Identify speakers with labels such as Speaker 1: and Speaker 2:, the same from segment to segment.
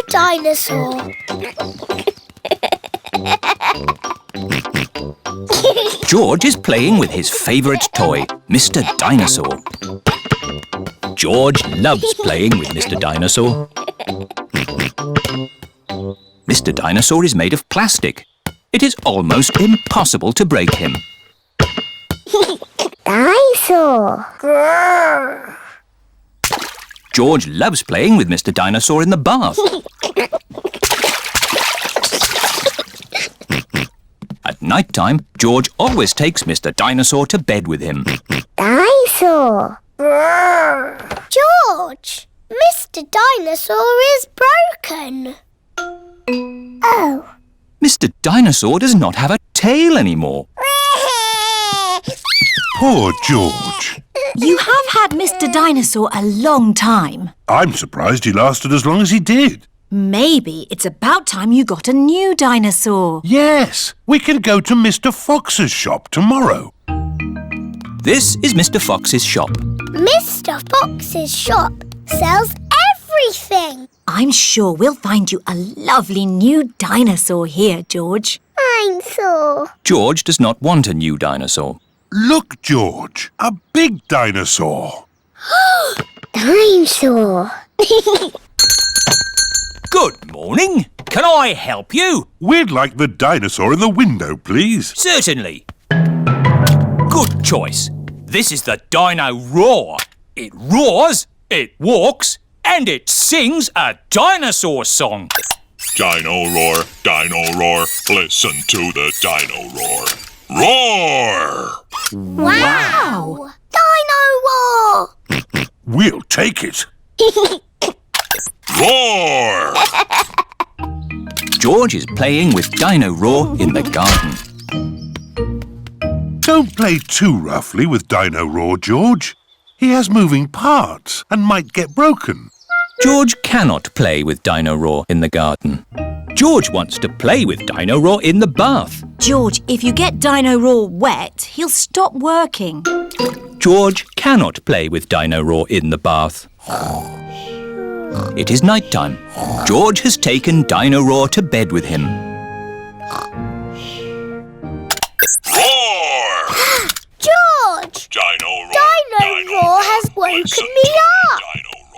Speaker 1: Dinosaur.
Speaker 2: George is playing with his favourite toy, Mr. Dinosaur. George loves playing with Mr. Dinosaur. Mr. Dinosaur is made of plastic. It is almost impossible to break him.
Speaker 1: Dinosaur. Grrr.
Speaker 2: George loves playing with Mr. Dinosaur in the bath. At night time, George always takes Mr. Dinosaur to bed with him.
Speaker 1: Dinosaur. Grrr. George, Mr. Dinosaur is broken. Oh.
Speaker 2: Mr. Dinosaur does not have a tail anymore.
Speaker 3: Poor George.
Speaker 4: You have had Mr. Dinosaur a long time.
Speaker 3: I'm surprised he lasted as long as he did.
Speaker 4: Maybe it's about time you got a new dinosaur.
Speaker 3: Yes, we can go to Mr. Fox's shop tomorrow.
Speaker 2: This is Mr. Fox's shop.
Speaker 1: Mr. Fox's shop sells everything.
Speaker 4: I'm sure we'll find you a lovely new dinosaur here, George.
Speaker 1: Dinosaur.
Speaker 2: George does not want a new dinosaur.
Speaker 3: Look, George, a big dinosaur.
Speaker 1: Dinosaur.
Speaker 2: Good morning. Can I help you?
Speaker 3: We'd like the dinosaur in the window, please.
Speaker 2: Certainly. Good choice. This is the Dino Roar. It roars, it walks, and it sings a dinosaur song.
Speaker 5: Dino roar, listen to the dino roar. Roar!
Speaker 1: Wow! Dino Roar!
Speaker 3: We'll take it.
Speaker 5: Roar!
Speaker 2: George is playing with Dino Roar in the garden.
Speaker 3: Don't play too roughly with Dino Roar, George. He has moving parts and might get broken.
Speaker 2: George cannot play with Dino Roar in the garden. George wants to play with Dino Roar in the bath.
Speaker 4: George, if you get Dino Roar wet, he'll stop working.
Speaker 2: George cannot play with Dino Roar in the bath. It is night time. George has taken Dino Roar to bed with him.
Speaker 5: Roar!
Speaker 1: George!
Speaker 5: Dino roar!
Speaker 1: Dino Roar has woken me up.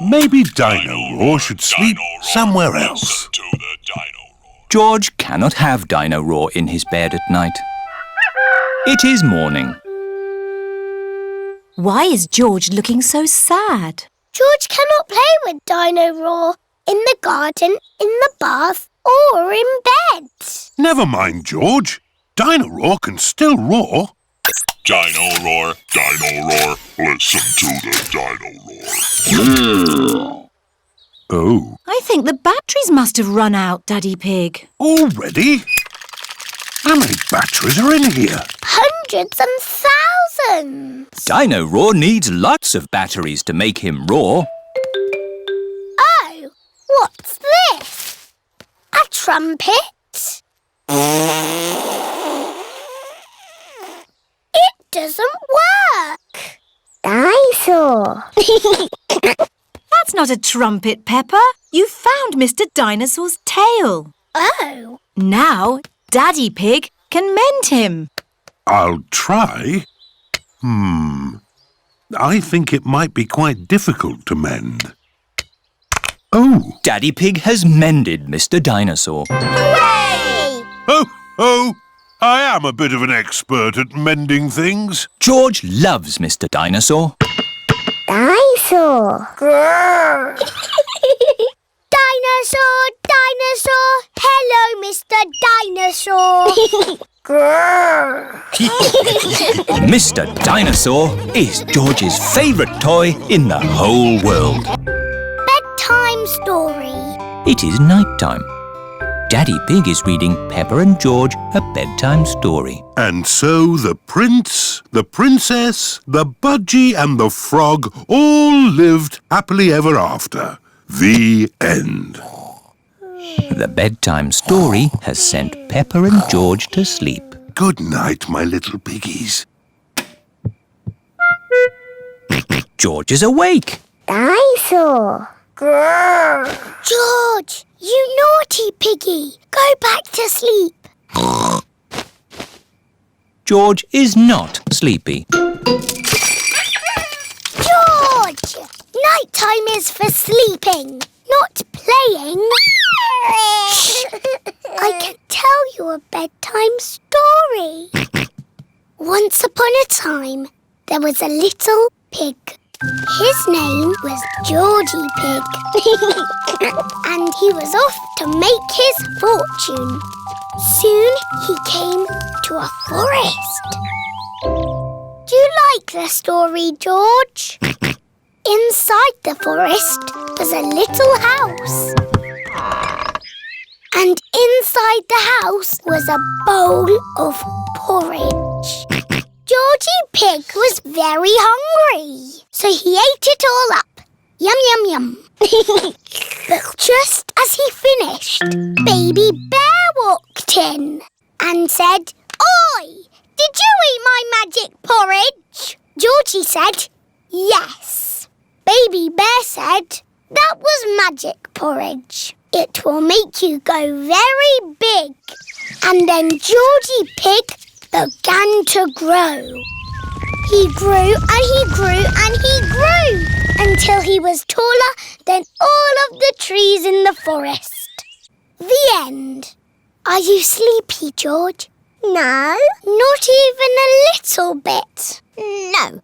Speaker 3: Maybe Dino Roar should sleep somewhere else.
Speaker 5: Listen to the dino roar.
Speaker 2: George cannot have Dino Roar in his bed at night. It is morning.
Speaker 4: Why is George looking so sad?
Speaker 1: George cannot play with Dino Roar in the garden, in the bath, or in bed.
Speaker 3: Never mind, George. Dino Roar can still roar.
Speaker 5: Dino roar, listen to the dino roar.
Speaker 3: Oh,
Speaker 4: I think the batteries must have run out, Daddy Pig.
Speaker 3: already? How many batteries are in here?
Speaker 1: Hundreds and thousands.
Speaker 2: Dino Roar needs lots of batteries to make him roar.
Speaker 1: Oh, what's this? A trumpet? It doesn't work. Dinosaur.
Speaker 4: That's not a trumpet, Peppa. You found Mr. Dinosaur's tail.
Speaker 1: Oh.
Speaker 4: Now, Daddy Pig can mend him.
Speaker 3: I'll try. I think it might be quite difficult to mend. Oh,
Speaker 2: Daddy Pig has mended Mr. Dinosaur.
Speaker 1: Hooray!
Speaker 3: oh, I am a bit of an expert at mending things.
Speaker 2: George loves Mr. Dinosaur.
Speaker 1: Dinosaur. Grrr. Dinosaur, dinosaur. Hello, Mr. Dinosaur. Grrr.
Speaker 2: Mr. Dinosaur is George's favourite toy in the whole world.
Speaker 1: Bedtime story.
Speaker 2: It is night time. Daddy Pig is reading Peppa and George a bedtime story.
Speaker 3: And so the prince, the princess, the budgie and the frog all lived happily ever after. The end.
Speaker 2: The bedtime story has sent Peppa and George to sleep.
Speaker 3: Good night, my little piggies.
Speaker 2: George is awake.
Speaker 1: Dinosaur. Grrr. George, You naughty piggy! Go back to sleep.
Speaker 2: George is not sleepy.
Speaker 1: George! Nighttime is for sleeping, not playing. Shh! I can tell you a bedtime story. Once upon a time, there was a little pig. His name was Georgie Pig. And he was off to make his fortune. Soon he came to a forest. Do you like the story, George? Inside the forest was a little house. And inside the house was a bowl of porridge. Georgie Pig was very hungry, so he ate it all up. Yum, yum, yum. But just as he finished, Baby Bear walked in and said, "Oi, did you eat my magic porridge?" Georgie said, "Yes." Baby Bear said, "That was magic porridge. It will make you go very big." And then Georgie Pig began to grow. He grew and he grew and he grew until he was taller than all of the trees in the forest. The end. Are you sleepy, George? No. Not even a little bit? No.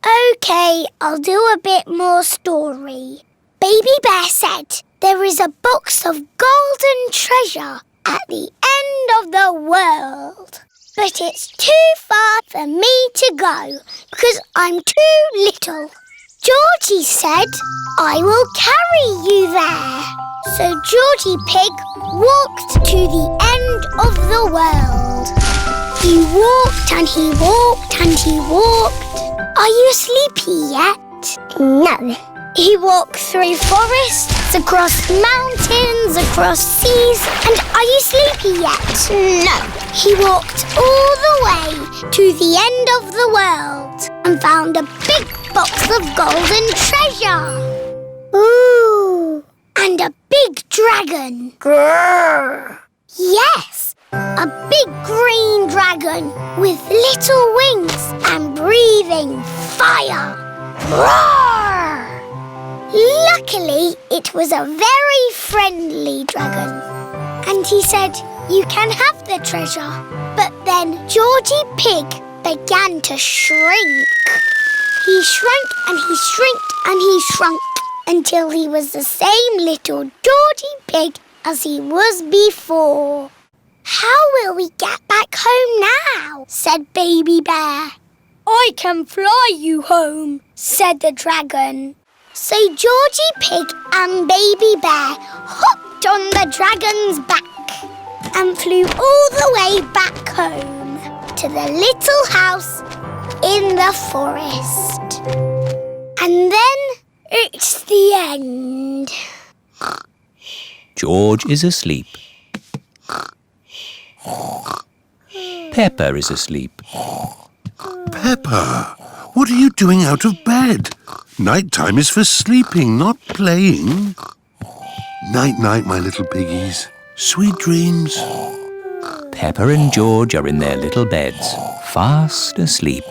Speaker 1: OK, I'll do a bit more story. Baby Bear said there is a box of golden treasure at the end of the world. But it's too far for me to go because I'm too little. Georgie said, "I will carry you there." So Georgie Pig walked to the end of the world. He walked and he walked and he walked. Are you sleepy yet? No. He walked through forests, across mountains, across seas, and are you sleepy yet? No. He walked all the way to the end of the world and found a big box of golden treasure. Ooh! And a big dragon. Grrr! Yes, a big green dragon with little wings and breathing fire. Roar! Luckily, it was a very friendly dragon. And he said, "You can have the treasure." But then Georgie Pig began to shrink. He shrank and he shrinked and he shrunk until he was the same little Georgie Pig as he was before. "How will we get back home now?" said Baby Bear. "I can fly you home," said the dragon. So Georgie Pig and Baby Bear hopped on the dragon's back and flew all the way back home to the little house in the forest. And then it's the end.
Speaker 2: George is asleep. Pepper is asleep.
Speaker 3: Pepper, what are you doing out of bed? Nighttime is for sleeping, not playing. Night-night, my little piggies. Sweet dreams.
Speaker 2: Pepper and George are in their little beds, fast asleep.